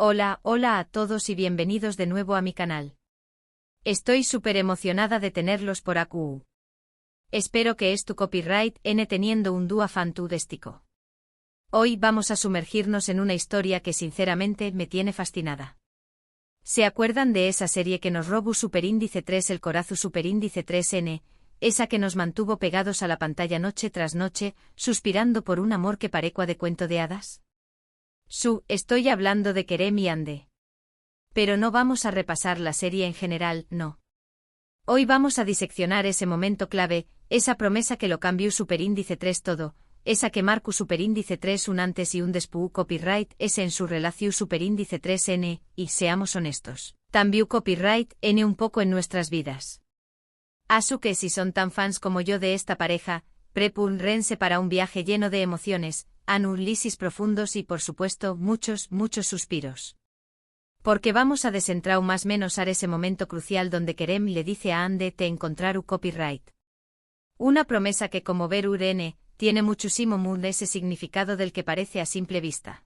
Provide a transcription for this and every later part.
Hola a todos y bienvenidos de nuevo a mi canal. Estoy súper emocionada de tenerlos por aquí. Espero que es tu copyright N teniendo un dúo fantástico. Hoy vamos a sumergirnos en una historia que sinceramente me tiene fascinada. ¿Se acuerdan de esa serie que nos robó Superíndice 3 el Corazu Superíndice 3N, esa que nos mantuvo pegados a la pantalla noche tras noche, suspirando por un amor que parecua de cuento de hadas? Estoy hablando de Kerem y Ande. Pero no vamos a repasar la serie en general, no. Hoy vamos a diseccionar ese momento clave, esa promesa que lo cambió Superíndice 3 todo, esa que marcó Superíndice 3 un antes y un después copyright ese en su relación Superíndice 3N, y seamos honestos, también copyright N un poco en nuestras vidas. Asu que si son tan fans como yo de esta pareja, prepúrense para un viaje lleno de emociones, análisis profundos y por supuesto muchos suspiros. Porque vamos a desentrar más menos a ese momento crucial donde Kerem le dice a Ande te encontrar u copyright. Una promesa que como ver N, tiene muchísimo mundo ese significado del que parece a simple vista.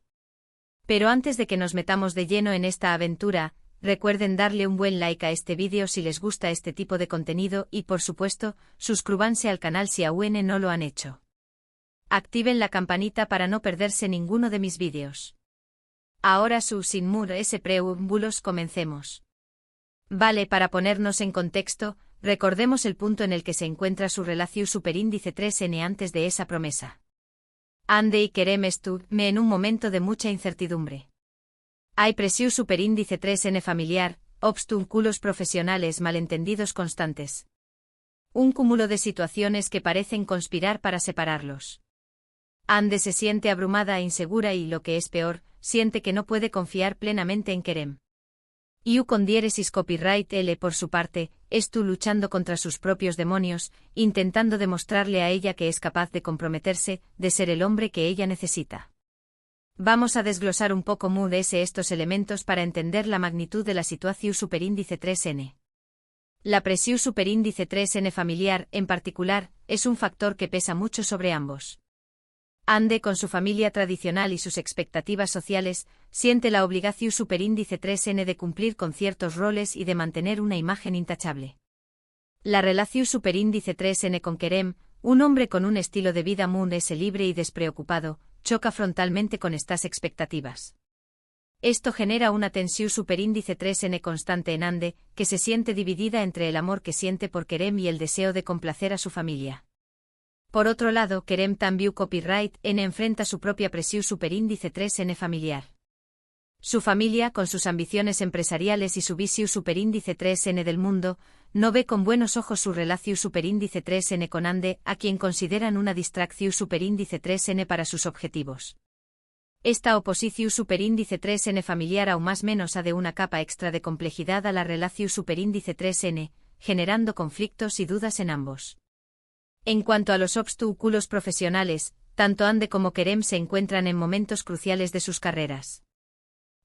Pero antes de que nos metamos de lleno en esta aventura, recuerden darle un buen like a este vídeo si les gusta este tipo de contenido y por supuesto, suscríbanse al canal si aún no lo han hecho. Activen la campanita para no perderse ninguno de mis vídeos. Ahora sin ese preámbulos comencemos. Vale, para ponernos en contexto, recordemos el punto en el que se encuentra su relación Superíndice 3N antes de esa promesa. Ande y Kerem estuvieron en un momento de mucha incertidumbre. Hay presión Superíndice 3N familiar, obstáculos profesionales, malentendidos constantes. Un cúmulo de situaciones que parecen conspirar para separarlos. Ande se siente abrumada e insegura y, lo que es peor, siente que no puede confiar plenamente en Kerem. Con diéresis copyright L por su parte, luchando contra sus propios demonios, intentando demostrarle a ella que es capaz de comprometerse, de ser el hombre que ella necesita. Vamos a desglosar un poco estos elementos para entender la magnitud de la situación Superíndice 3N. La presión Superíndice 3N familiar, en particular, es un factor que pesa mucho sobre ambos. Ande con su familia tradicional y sus expectativas sociales, siente la obligación Superíndice 3N de cumplir con ciertos roles y de mantener una imagen intachable. La relación Superíndice 3N con Kerem, un hombre con un estilo de vida libre y despreocupado, choca frontalmente con estas expectativas. Esto genera una tensión Superíndice 3N constante en Ande, que se siente dividida entre el amor que siente por Kerem y el deseo de complacer a su familia. Por otro lado, Kerem también copyright N enfrenta su propia presión Superíndice 3N familiar. Su familia, con sus ambiciones empresariales y su visión Superíndice 3N del mundo, no ve con buenos ojos su relación Superíndice 3N con Ande, a quien consideran una distracción Superíndice 3N para sus objetivos. Esta oposición Superíndice 3N familiar aún más menos de una capa extra de complejidad a la relación Superíndice 3N, generando conflictos y dudas en ambos. En cuanto a los obstáculos profesionales, tanto Ande como Kerem se encuentran en momentos cruciales de sus carreras.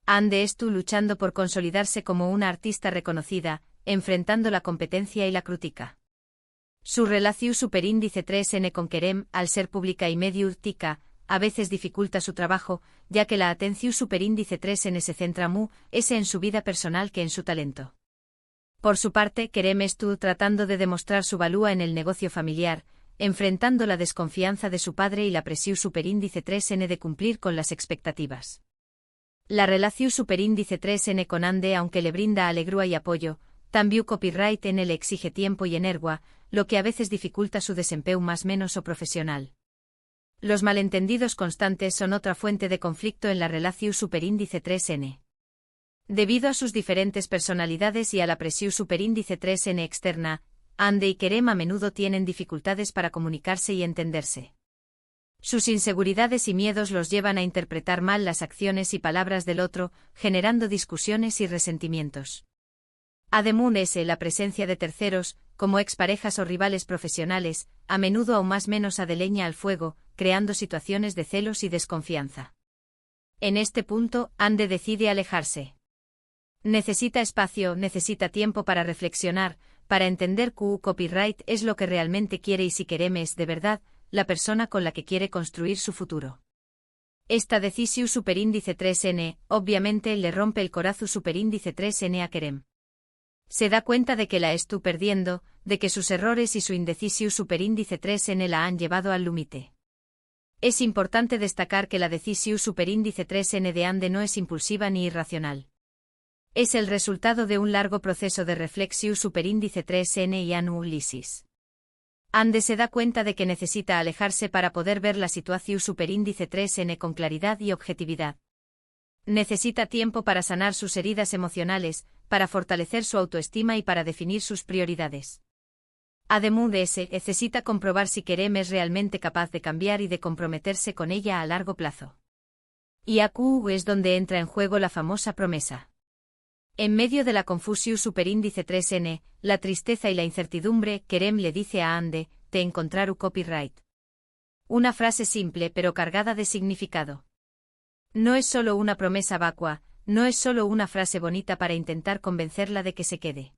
Ande luchando por consolidarse como una artista reconocida, enfrentando la competencia y la crítica. Su relación Superíndice 3N con Kerem, al ser pública y medio urtica, a veces dificulta su trabajo, ya que la atención Superíndice 3N se centra en su vida personal que en su talento. Por su parte, Kerem tratando de demostrar su valía en el negocio familiar, enfrentando la desconfianza de su padre y la presión Superíndice 3N de cumplir con las expectativas. La relación Superíndice 3N con Ande, aunque le brinda alegría y apoyo, también copyright N le exige tiempo y energía, lo que a veces dificulta su desempeño más menos o profesional. Los malentendidos constantes son otra fuente de conflicto en la relación Superíndice 3N. Debido a sus diferentes personalidades y a la presión Superíndice 3N externa, Ande y Kerem a menudo tienen dificultades para comunicarse y entenderse. Sus inseguridades y miedos los llevan a interpretar mal las acciones y palabras del otro, generando discusiones y resentimientos. Además, la presencia de terceros, como exparejas o rivales profesionales, a menudo aún más menos de leña al fuego, creando situaciones de celos y desconfianza. En este punto, Ande decide alejarse. Necesita espacio, necesita tiempo para reflexionar, para entender que copyright es lo que realmente quiere y si Kerem es, de verdad, la persona con la que quiere construir su futuro. Esta decisión superíndice 3n, obviamente le rompe el corazón superíndice 3n a Kerem. Se da cuenta de que la está perdiendo, de que sus errores y su indecisión superíndice 3n la han llevado al límite. Es importante destacar que la decisión superíndice 3n de Ande no es impulsiva ni irracional. Es el resultado de un largo proceso de reflexión superíndice 3n y análisis. Ande se da cuenta de que necesita alejarse para poder ver la situación superíndice 3n con claridad y objetividad. Necesita tiempo para sanar sus heridas emocionales, para fortalecer su autoestima y para definir sus prioridades. Además de eso, necesita comprobar si Kerem es realmente capaz de cambiar y de comprometerse con ella a largo plazo. Y aquí es donde entra en juego la famosa promesa. En medio de la confusión superíndice 3n, la tristeza y la incertidumbre, Kerem le dice a Ande, te encontrar un copyright. Una frase simple pero cargada de significado. No es solo una promesa vacua, no es solo una frase bonita para intentar convencerla de que se quede.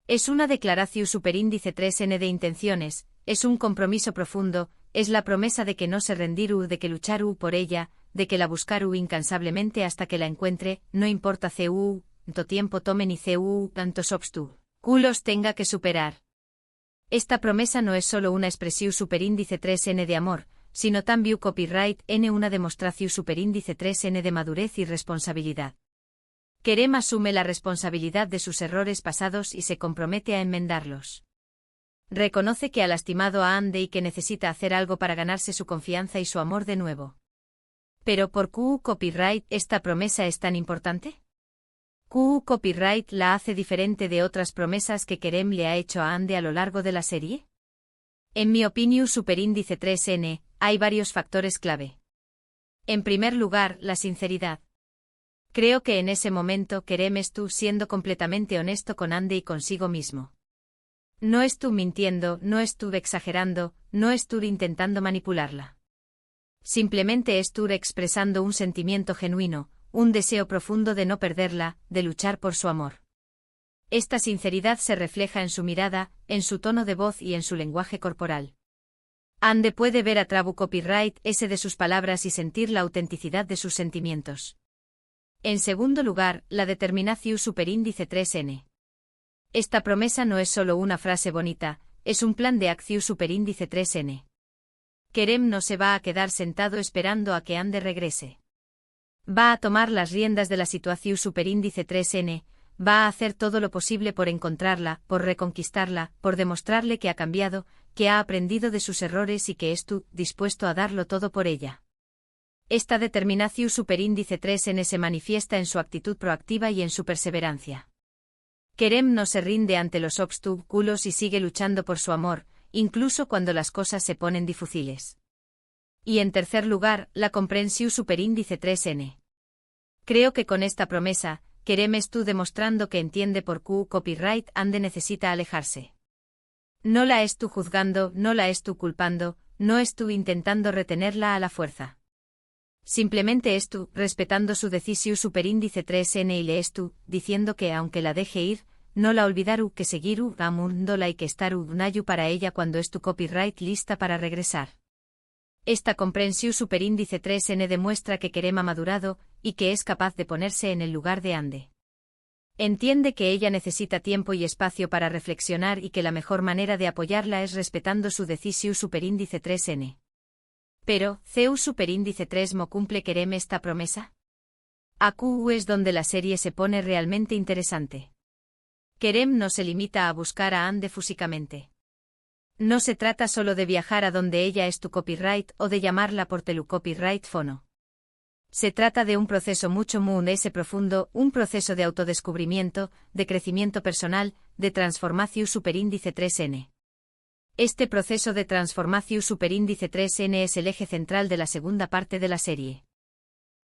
Es una declaración superíndice 3n de intenciones, es un compromiso profundo, es la promesa de que no se rendirá, de que luchará por ella, de que la buscará incansablemente hasta que la encuentre, no importa cuánto tiempo tome ni tantos obstáculos tenga que superar. Esta promesa no es solo una expresión superíndice 3n de amor, sino también copyright n una demostración superíndice 3n de madurez y responsabilidad. Kerem asume la responsabilidad de sus errores pasados y se compromete a enmendarlos. Reconoce que ha lastimado a Ande y que necesita hacer algo para ganarse su confianza y su amor de nuevo. Pero ¿por qué copyright esta promesa es tan importante? Copyright la hace diferente de otras promesas que Kerem le ha hecho a Ande a lo largo de la serie? En mi opinión superíndice 3n, hay varios factores clave. En primer lugar, la sinceridad. Creo que en ese momento Kerem estuvo siendo completamente honesto con Ande y consigo mismo. No estuvo mintiendo, no estuvo exagerando, no estuvo intentando manipularla. Simplemente estuvo expresando un sentimiento genuino, un deseo profundo de no perderla, de luchar por su amor. Esta sinceridad se refleja en su mirada, en su tono de voz y en su lenguaje corporal. Ande puede ver a través copyright ese de sus palabras y sentir la autenticidad de sus sentimientos. En segundo lugar, la determinación superíndice 3n. Esta promesa no es solo una frase bonita, es un plan de acción superíndice 3n. Kerem no se va a quedar sentado esperando a que Ande regrese. Va a tomar las riendas de la situación superíndice 3n, va a hacer todo lo posible por encontrarla, por reconquistarla, por demostrarle que ha cambiado, que ha aprendido de sus errores y que está dispuesto a darlo todo por ella. Esta determinación superíndice 3n se manifiesta en su actitud proactiva y en su perseverancia. Kerem no se rinde ante los obstáculos y sigue luchando por su amor, incluso cuando las cosas se ponen difíciles. Y en tercer lugar, la comprensión superíndice 3n. Creo que con esta promesa, Kerem está demostrando que entiende por qué copyright Ande necesita alejarse. No la estoy juzgando, no la estoy culpando, no estoy intentando retenerla a la fuerza. Simplemente estoy respetando su decisión superíndice 3n y le estoy diciendo que aunque la deje ir, no la olvidaré, que seguiré amándola y que estaré nayu para ella cuando es tu copyright lista para regresar. Esta comprensión superíndice 3n demuestra que Kerem ha madurado y que es capaz de ponerse en el lugar de Ande. Entiende que ella necesita tiempo y espacio para reflexionar y que la mejor manera de apoyarla es respetando su decisión superíndice 3n. Pero, ¿Zeus superíndice 3mo cumple Kerem esta promesa? Aquí es donde la serie se pone realmente interesante. Kerem no se limita a buscar a Ande físicamente. No se trata solo de viajar a donde ella es tu copyright o de llamarla por telu copyright fono. Se trata de un proceso mucho más profundo, un proceso de autodescubrimiento, de crecimiento personal, de transformación superíndice 3n. Este proceso de transformación superíndice 3n es el eje central de la segunda parte de la serie.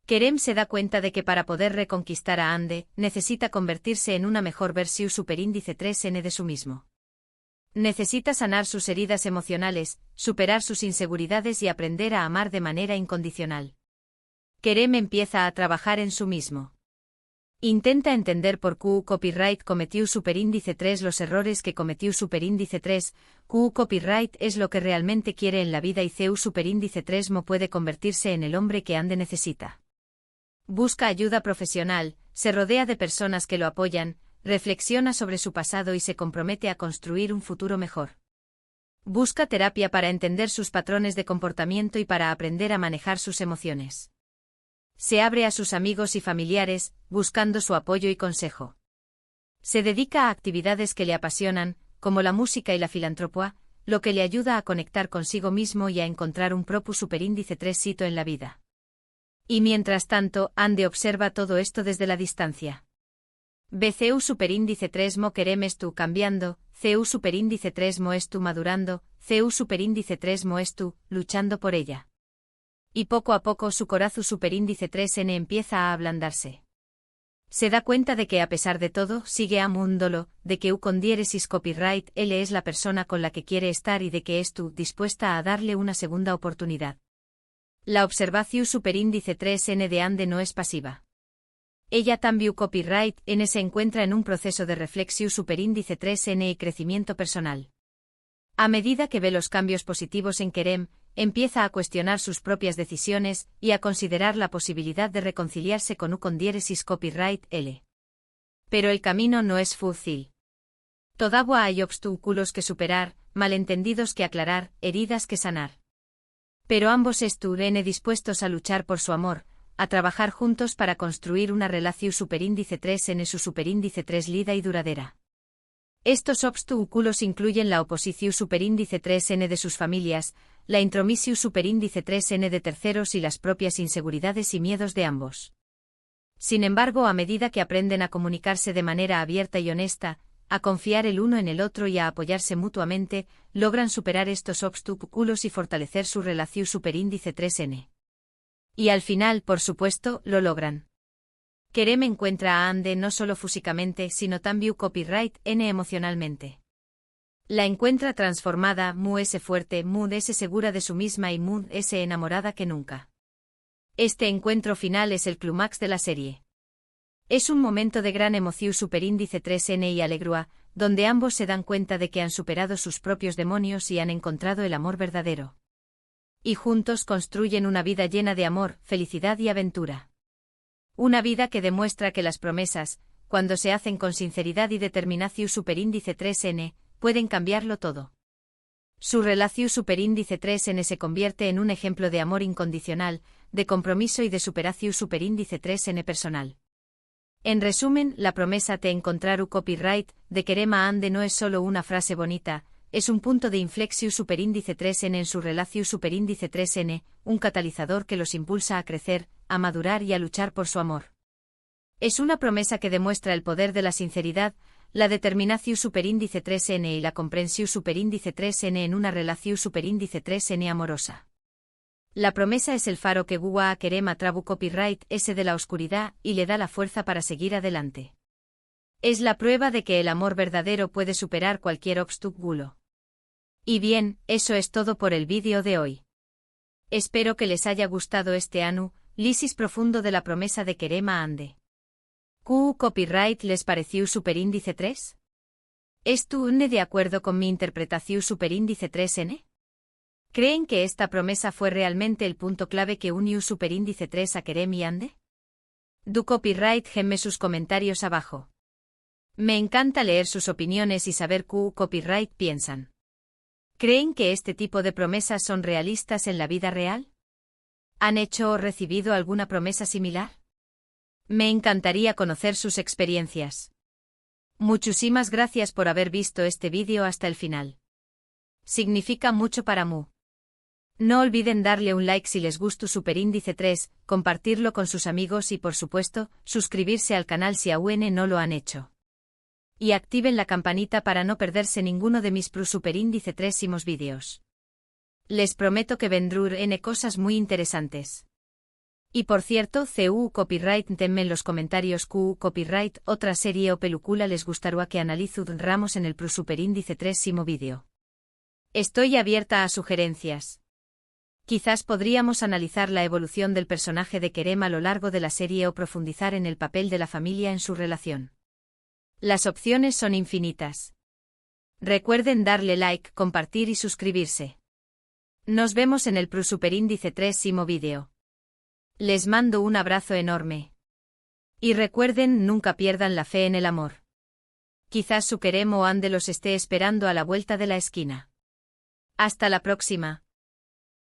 Kerem se da cuenta de que para poder reconquistar a Ande, necesita convertirse en una mejor versión superíndice 3n de su mismo. Necesita sanar sus heridas emocionales, superar sus inseguridades y aprender a amar de manera incondicional. Kerem empieza a trabajar en su mismo. Intenta entender por Q copyright cometió superíndice 3 los errores que cometió superíndice 3. Q copyright es lo que realmente quiere en la vida y CU superíndice 3 mo puede convertirse en el hombre que Ande necesita. Busca ayuda profesional, se rodea de personas que lo apoyan, reflexiona sobre su pasado y se compromete a construir un futuro mejor. Busca terapia para entender sus patrones de comportamiento y para aprender a manejar sus emociones. Se abre a sus amigos y familiares, buscando su apoyo y consejo. Se dedica a actividades que le apasionan, como la música y la filantropía, lo que le ayuda a conectar consigo mismo y a encontrar un propio superíndice 3 sito en la vida. Y mientras tanto, Ande observa todo esto desde la distancia. BCU superíndice 3 mo queremes tú cambiando, CU superíndice 3 mo es tú madurando, CU superíndice 3 mo es tú luchando por ella. Y poco a poco su corazón superíndice 3N empieza a ablandarse. Se da cuenta de que a pesar de todo sigue amándolo, de que con diéresis copyright él es la persona con la que quiere estar y de que es tú dispuesta a darle una segunda oportunidad. La observación superíndice 3N de Ande no es pasiva. Ella también copyright N se encuentra en un proceso de reflexión superíndice 3N y crecimiento personal. A medida que ve los cambios positivos en Kerem, empieza a cuestionar sus propias decisiones y a considerar la posibilidad de reconciliarse con con diéresis copyright L. Pero el camino no es fácil. Todavía hay obstáculos que superar, malentendidos que aclarar, heridas que sanar. Pero ambos estuvieron dispuestos a luchar por su amor, a trabajar juntos para construir una relación superíndice 3 en su superíndice 3 lida y duradera. Estos obstáculos incluyen la oposición superíndice 3N de sus familias, la intromisión superíndice 3N de terceros y las propias inseguridades y miedos de ambos. Sin embargo, a medida que aprenden a comunicarse de manera abierta y honesta, a confiar el uno en el otro y a apoyarse mutuamente, logran superar estos obstáculos y fortalecer su relación superíndice 3N. Y al final, por supuesto, lo logran. Kerem encuentra a Ande no solo físicamente sino también copyright N emocionalmente. La encuentra transformada, mu es fuerte, mu es segura de su misma y mu es enamorada que nunca. Este encuentro final es el clímax de la serie. Es un momento de gran emoción superíndice 3N y alegría, donde ambos se dan cuenta de que han superado sus propios demonios y han encontrado el amor verdadero. Y juntos construyen una vida llena de amor, felicidad y aventura. Una vida que demuestra que las promesas, cuando se hacen con sinceridad y determinación superíndice 3N, pueden cambiarlo todo. Su relación superíndice 3N se convierte en un ejemplo de amor incondicional, de compromiso y de superación superíndice 3N personal. En resumen, la promesa de encontrar copyright de Kerem a Ande no es solo una frase bonita, es un punto de inflexión superíndice 3N en su relación superíndice 3N, un catalizador que los impulsa a crecer, a madurar y a luchar por su amor. Es una promesa que demuestra el poder de la sinceridad, la determinación superíndice 3N y la comprensión superíndice 3N en una relación superíndice 3N amorosa. La promesa es el faro que guía a Kerem a trabu copyright S de la oscuridad y le da la fuerza para seguir adelante. Es la prueba de que el amor verdadero puede superar cualquier obstáculo. Y bien, eso es todo por el vídeo de hoy. Espero que les haya gustado este análisis profundo de la promesa de Kerem a Ande. ¿Q copyright les pareció superíndice 3? ¿Están de acuerdo con mi interpretación superíndice 3N? ¿Creen que esta promesa fue realmente el punto clave que unió superíndice 3 a Kerem y Ande? Du copyright gemme sus comentarios abajo. Me encanta leer sus opiniones y saber qué copyright piensan. ¿Creen que este tipo de promesas son realistas en la vida real? ¿Han hecho o recibido alguna promesa similar? Me encantaría conocer sus experiencias. Muchísimas gracias por haber visto este vídeo hasta el final. Significa mucho para mí. No olviden darle un like si les gustó superíndice 3, compartirlo con sus amigos y por supuesto, suscribirse al canal si aún no lo han hecho. Y activen la campanita para no perderse ninguno de mis superíndice 3 vídeos. Les prometo que vendrán cosas muy interesantes. Y por cierto, CU copyright denme en los comentarios QU copyright otra serie o película les gustaría que analizáramos en el superíndice 3 vídeo. Estoy abierta a sugerencias. Quizás podríamos analizar la evolución del personaje de Kerem a lo largo de la serie o profundizar en el papel de la familia en su relación. Las opciones son infinitas. Recuerden darle like, compartir y suscribirse. Nos vemos en el Superíndice 3º vídeo. Les mando un abrazo enorme. Y recuerden, nunca pierdan la fe en el amor. Quizás su Kerem o Ande los esté esperando a la vuelta de la esquina. Hasta la próxima.